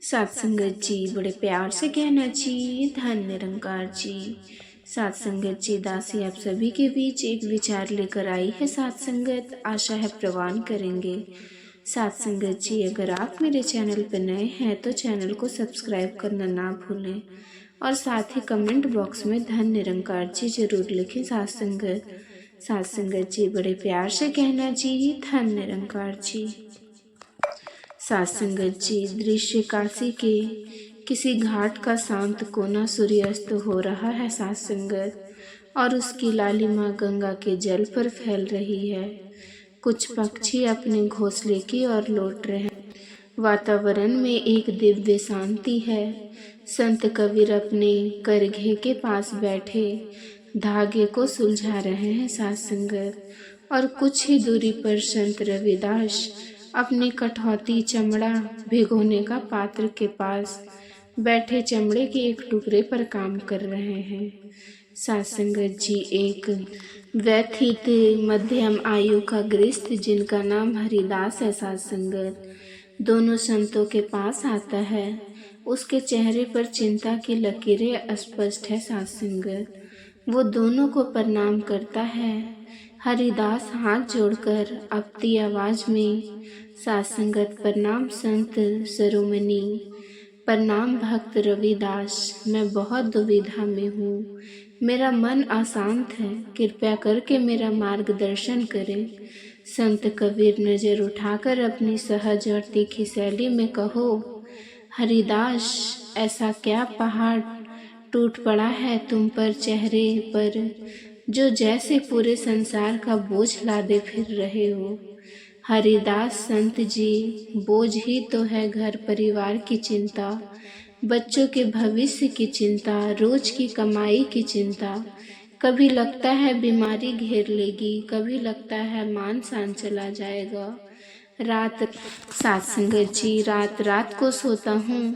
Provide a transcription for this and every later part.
साथ संगत जी बड़े प्यार से कहना जी, धन निरंकार जी। साथ संगत जी दासी आप सभी के बीच एक विचार लेकर आई है। साथ संगत आशा है प्रवान करेंगे। साथ संगत जी अगर आप मेरे चैनल पर नए हैं तो चैनल को सब्सक्राइब करना ना भूलें और साथ ही कमेंट बॉक्स में धन निरंकार जी जरूर लिखें। साथ संगत जी बड़े प्यार से कहना जी, धन निरंकार जी। साथ संगत जी दृश्य काशी के किसी घाट का शांत कोना सूर्यास्त हो रहा है साथ संगत, और उसकी लालिमा गंगा के जल पर फैल रही है। कुछ पक्षी अपने घोंसले की ओर लौट रहे हैं। वातावरण में एक दिव्य शांति है। संत कबीर अपने करघे के पास बैठे धागे को सुलझा रहे हैं साथ संगत, और कुछ ही दूरी पर संत रविदास अपनी कठौती चमड़ा भिगोने का पात्र के पास बैठे चमड़े के एक टुकड़े पर काम कर रहे हैं। साथ संगत जी एक व्यथित मध्यम आयु का गृहस्थ जिनका नाम हरिदास है साथ संगत, दोनों संतों के पास आता है। उसके चेहरे पर चिंता की लकीरें स्पष्ट है साथ संगत। वो दोनों को प्रणाम करता है। हरिदास हाथ जोड़कर अपनी आवाज में, साथ संगत प्रणाम संत शिरोमणि, प्रणाम भक्त रविदास, मैं बहुत दुविधा में हूँ। मेरा मन अशांत है, कृपया करके मेरा मार्गदर्शन करें। संत कबीर नजर उठाकर अपनी सहज और तीखी शैली में कहो, हरिदास ऐसा क्या पहाड़ टूट पड़ा है तुम पर चेहरे पर, जो जैसे पूरे संसार का बोझ लादे फिर रहे हो। हरिदास संत जी, बोझ ही तो है घर परिवार की चिंता, बच्चों के भविष्य की चिंता, रोज की कमाई की चिंता। कभी लगता है बीमारी घेर लेगी, कभी लगता है मान सान चला जाएगा। रात साथ संगत जी रात रात को सोता हूँ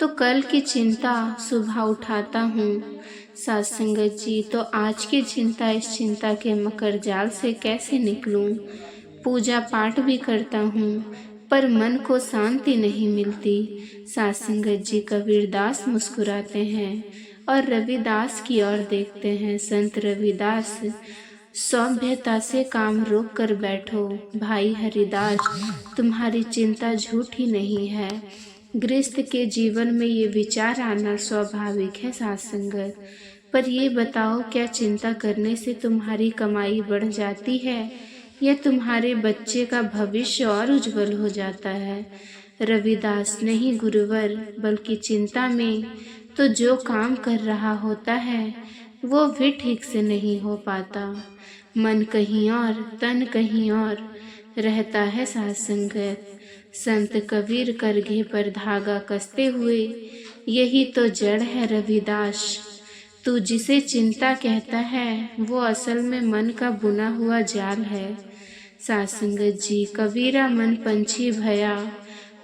तो कल की चिंता सुबह उठाता हूँ। साथ संगत जी तो आज की चिंता, इस चिंता के मकर जाल से कैसे निकलूं। पूजा पाठ भी करता हूँ पर मन को शांति नहीं मिलती। साथ संगत जी कबीरदास मुस्कुराते हैं और रविदास की ओर देखते हैं। संत रविदास, सभ्यता से काम रोक कर बैठो। भाई हरिदास, तुम्हारी चिंता झूठी नहीं है। गृहस्थ के जीवन में ये विचार आना स्वाभाविक है साथ संगत, पर ये बताओ क्या चिंता करने से तुम्हारी कमाई बढ़ जाती है या तुम्हारे बच्चे का भविष्य और उज्जवल हो जाता है। रविदास, नहीं गुरुवर, बल्कि चिंता में तो जो काम कर रहा होता है वो भी ठीक से नहीं हो पाता। मन कहीं और तन कहीं और रहता है साथ संगत। संत कबीर करघे पर धागा कसते हुए, यही तो जड़ है रविदास। तू जिसे चिंता कहता है वो असल में मन का बुना हुआ जाल है। साथ संगत जी कबीरा मन पंछी भया,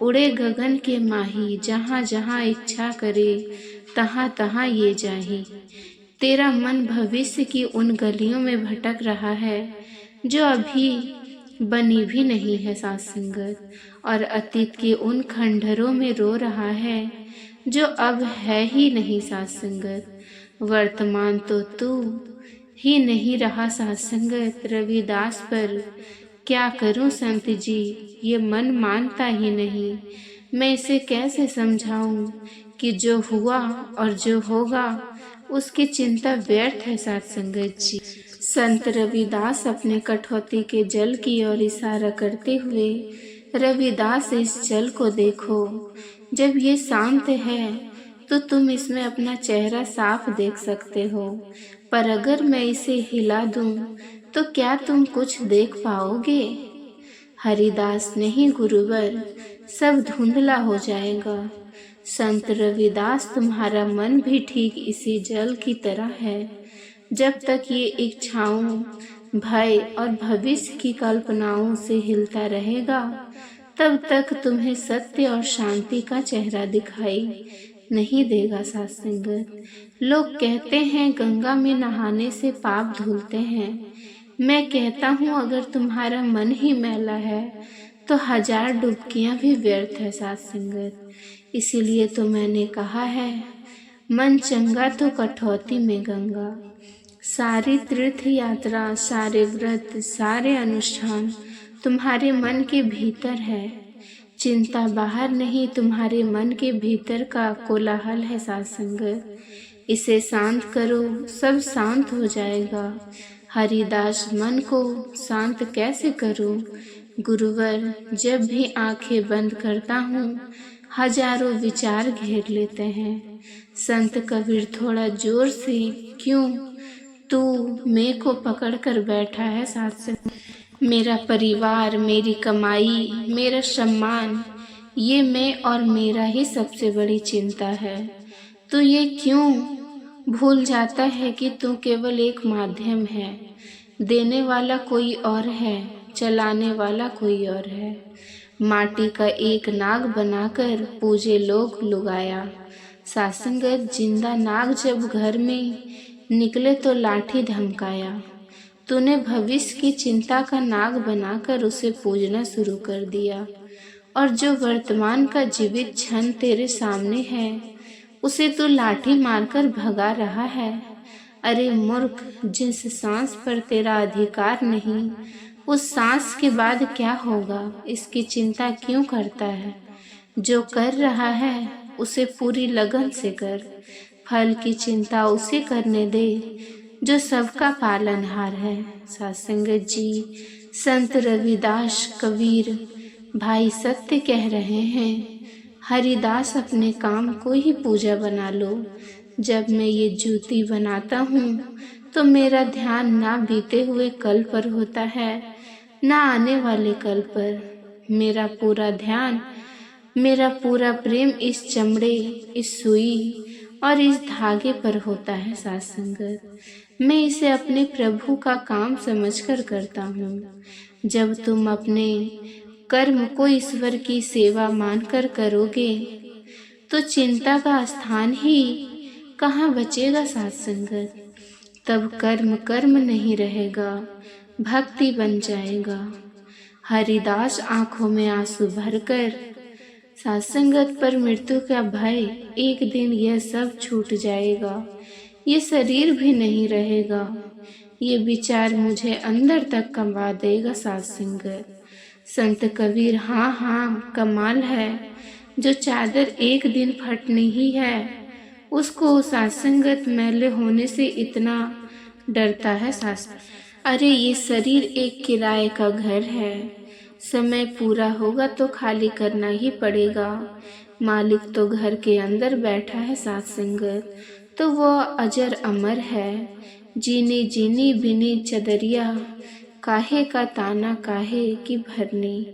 उड़े गगन के माही, जहाँ जहाँ इच्छा करे तहाँ तहाँ ये जाही। तेरा मन भविष्य की उन गलियों में भटक रहा है जो अभी बनी भी नहीं है साथ संगत, और अतीत के उन खंडहरों में रो रहा है जो अब है ही नहीं साथ संगत। वर्तमान तो तू ही नहीं रहा साथ संगत। रविदास पर क्या करूं संत जी, ये मन मानता ही नहीं। मैं इसे कैसे समझाऊं कि जो हुआ और जो होगा उसकी चिंता व्यर्थ है साथ संगत जी। संत रविदास अपने कठौती के जल की ओर इशारा करते हुए, रविदास इस जल को देखो, जब ये शांत है तो तुम इसमें अपना चेहरा साफ देख सकते हो, पर अगर मैं इसे हिला दूं तो क्या तुम कुछ देख पाओगे। हरिदास, नहीं गुरुवर, सब धुंधला हो जाएगा। संत रविदास, तुम्हारा मन भी ठीक इसी जल की तरह है। जब तक ये इच्छाओं, भय और भविष्य की कल्पनाओं से हिलता रहेगा तब तक तुम्हें सत्य और शांति का चेहरा दिखाई नहीं देगा साथ संगत। लोग कहते हैं गंगा में नहाने से पाप धुलते हैं। मैं कहता हूँ अगर तुम्हारा मन ही मैला है तो 1000 डुबकियां भी व्यर्थ है साथ संगत। इसीलिए तो मैंने कहा है, मन चंगा तो कठौती में गंगा। सारी तीर्थ यात्रा, सारे व्रत, सारे अनुष्ठान तुम्हारे मन के भीतर है। चिंता बाहर नहीं, तुम्हारे मन के भीतर का कोलाहल है साथ संगत। इसे शांत करो, सब शांत हो जाएगा। हरिदास मन को शांत कैसे करूं? गुरुवर, जब भी आंखें बंद करता हूँ, हजारों विचार घेर लेते हैं। संत कबीर थोड़ा जोर से, क्यों? तू मैं को पकड़ कर बैठा है साथ संगत। मेरा परिवार, मेरी कमाई, मेरा सम्मान, ये मैं और मेरा ही सबसे बड़ी चिंता है। तो ये क्यों भूल जाता है कि तू केवल एक माध्यम है। देने वाला कोई और है, चलाने वाला कोई और है। माटी का एक नाग बनाकर पूजे लोग लुगाया। सासंगत, जिंदा नाग जब घर में निकले तो लाठी धमकाया। तूने भविष्य की चिंता का नाग बनाकर उसे पूजना शुरू कर दिया, और जो वर्तमान का जीवित क्षण तेरे सामने है, उसे तू लाठी मारकर भगा रहा है। अरे मूर्ख, जिस सांस पर तेरा अधिकार नहीं, उस सांस के बाद क्या होगा, इसकी चिंता क्यों करता है? जो कर रहा है उसे पूरी लगन से कर। फल की चिंता उसे करने दे जो सबका पालनहार है। सत्संगत जी, संत रविदास कबीर भाई सत्य कह रहे हैं। हरिदास, अपने काम को ही पूजा बना लो। जब मैं ये जूती बनाता हूँ तो मेरा ध्यान ना बीते हुए कल पर होता है, ना आने वाले कल पर। मेरा पूरा ध्यान, मेरा पूरा प्रेम इस चमड़े, इस सुई और इस धागे पर होता है साथ संगत। मैं इसे अपने प्रभु का काम समझकर करता हूँ। जब तुम अपने कर्म को ईश्वर की सेवा मानकर करोगे तो चिंता का स्थान ही कहाँ बचेगा साथ संगत। तब कर्म कर्म नहीं रहेगा, भक्ति बन जाएगा। हरिदास आंखों में आंसू भरकर, सात्संगत पर मृत्यु का भय, एक दिन यह सब छूट जाएगा, ये शरीर भी नहीं रहेगा। ये विचार मुझे अंदर तक कमा देगा सात्संगत। संत कबीर, हाँ हाँ, कमाल है। जो चादर एक दिन फटनी ही है, उसको सात्संगत मैले होने से इतना डरता है अरे ये शरीर एक किराए का घर है, समय पूरा होगा तो खाली करना ही पड़ेगा। मालिक तो घर के अंदर बैठा है साथ संगत, तो वह अजर अमर है। जीनी जीनी बिनी चदरिया, काहे का ताना काहे की भरनी,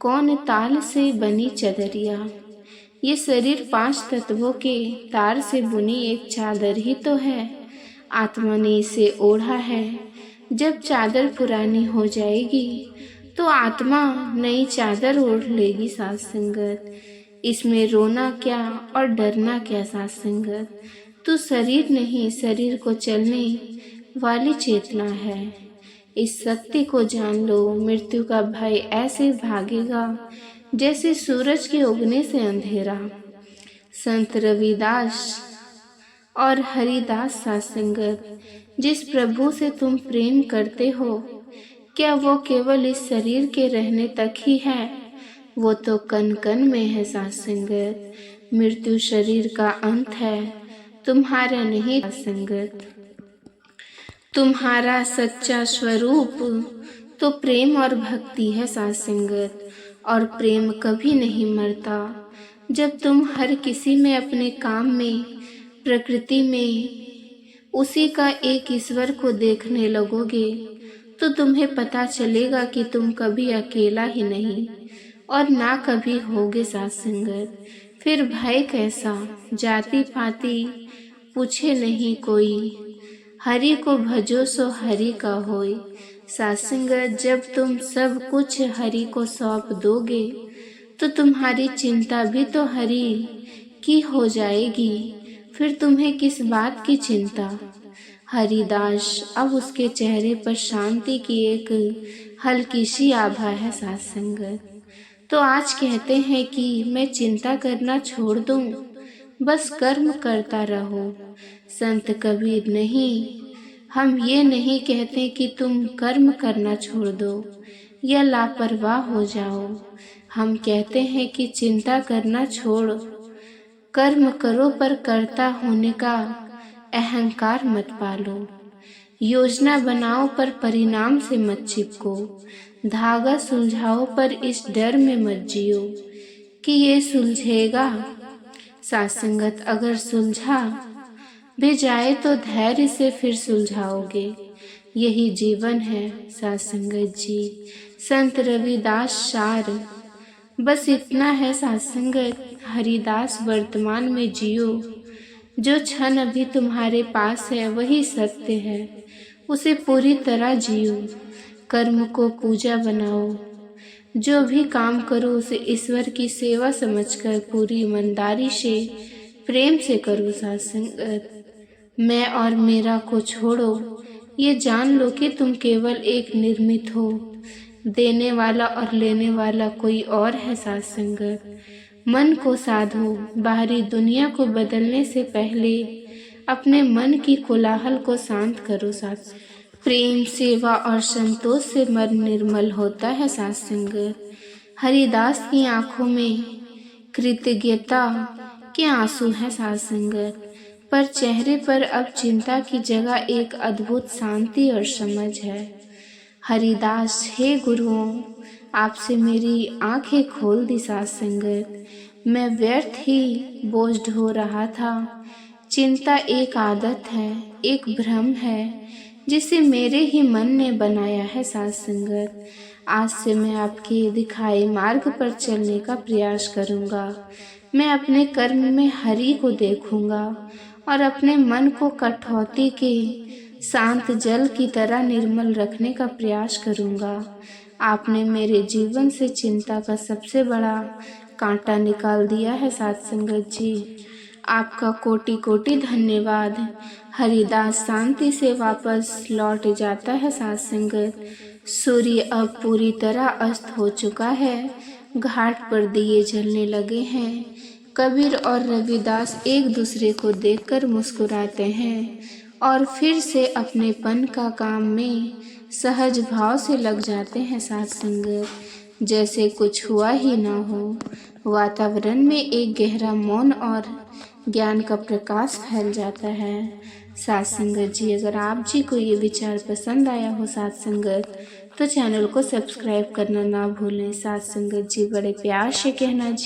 कौन ताल से बनी चदरिया। ये शरीर 5 तत्वों के तार से बुनी एक चादर ही तो है। आत्मा ने इसे ओढ़ा है। जब चादर पुरानी हो जाएगी तो आत्मा नई चादर ओढ़ लेगी साथ संगत। इसमें रोना क्या और डरना क्या साथ संगत। तू शरीर नहीं, शरीर को चलने वाली चेतना है। इस सत्य को जान लो। मृत्यु का भय ऐसे भागेगा जैसे सूरज के उगने से अंधेरा। संत रविदास और हरिदास साथ संगत, जिस प्रभु से तुम प्रेम करते हो, क्या वो केवल इस शरीर के रहने तक ही है? वो तो कण कण में है साथ संगत। मृत्यु शरीर का अंत है, तुम्हारा नहीं साथ संगत। तुम्हारा सच्चा स्वरूप तो प्रेम और भक्ति है साथ संगत, और प्रेम कभी नहीं मरता। जब तुम हर किसी में, अपने काम में, प्रकृति में उसी का एक ईश्वर को देखने लगोगे तो तुम्हें पता चलेगा कि तुम कभी अकेला ही नहीं और ना कभी होगे साथ संगत। फिर भय कैसा, जाति पाति पूछे नहीं कोई, हरि को भजो सो हरि का होय। साथ संगत, जब तुम सब कुछ हरि को सौंप दोगे तो तुम्हारी चिंता भी तो हरि की हो जाएगी। फिर तुम्हें किस बात की चिंता। हरिदास, अब उसके चेहरे पर शांति की एक हल्की सी आभा है साथ संगत। तो आज कहते हैं कि मैं चिंता करना छोड़ दूं, बस कर्म करता रहो। संत कबीर नहीं, हम ये नहीं कहते कि तुम कर्म करना छोड़ दो या लापरवाह हो जाओ। हम कहते हैं कि चिंता करना छोड़, कर्म करो पर कर्ता होने का अहंकार मत पालो। योजना बनाओ पर परिणाम से मत चिपको। धागा सुलझाओ पर इस डर में मत जियो कि ये सुलझेगा। सात्संगत अगर सुलझा भी जाए तो धैर्य से फिर सुलझाओगे। यही जीवन है सात्संगत जी। संत रविदास सार बस इतना है सात्संगत, हरिदास वर्तमान में जियो। जो क्षण अभी तुम्हारे पास है वही सत्य है, उसे पूरी तरह जियो। कर्म को पूजा बनाओ, जो भी काम करो उसे ईश्वर की सेवा समझकर पूरी ईमानदारी से प्रेम से करो। सात्संगत मैं और मेरा को छोड़ो, ये जान लो कि तुम केवल एक निर्मित हो। देने वाला और लेने वाला कोई और है। सात्संगत मन को साधो, बाहरी दुनिया को बदलने से पहले अपने मन की कोलाहल को शांत करो। सात्संगत प्रेम, सेवा और संतोष से मन निर्मल होता है। सात्संगत हरिदास की आंखों में कृतज्ञता के आंसू हैं। सात्संगत पर चेहरे पर अब चिंता की जगह एक अद्भुत शांति और समझ है। हरिदास हे गुरुओं, आपसे मेरी आंखें खोल दी। सात्संगत मैं व्यर्थ ही बोझ ढो रहा था। चिंता एक आदत है, एक भ्रम है जिसे मेरे ही मन ने बनाया है। सात्संगत आज से मैं आपके दिखाए मार्ग पर चलने का प्रयास करूंगा। मैं अपने कर्म में हरि को देखूंगा और अपने मन को कठौती के शांत जल की तरह निर्मल रखने का प्रयास करूंगा। आपने मेरे जीवन से चिंता का सबसे बड़ा कांटा निकाल दिया है। सात्संगत जी आपका कोटि कोटि धन्यवाद। हरिदास शांति से वापस लौट जाता है। सात्संगत सूर्य अब पूरी तरह अस्त हो चुका है, घाट पर दिए जलने लगे हैं। कबीर और रविदास एक दूसरे को देखकर मुस्कुराते हैं और फिर से अपनेपन का काम में सहज भाव से लग जाते हैं। सात्संगत जैसे कुछ हुआ ही ना हो। वातावरण में एक गहरा मौन और ज्ञान का प्रकाश फैल जाता है। सात्संगत जी अगर आप जी को ये विचार पसंद आया हो सात्संगत, तो चैनल को सब्सक्राइब करना ना भूलें। सात्संगत जी बड़े प्यार से कहना जी।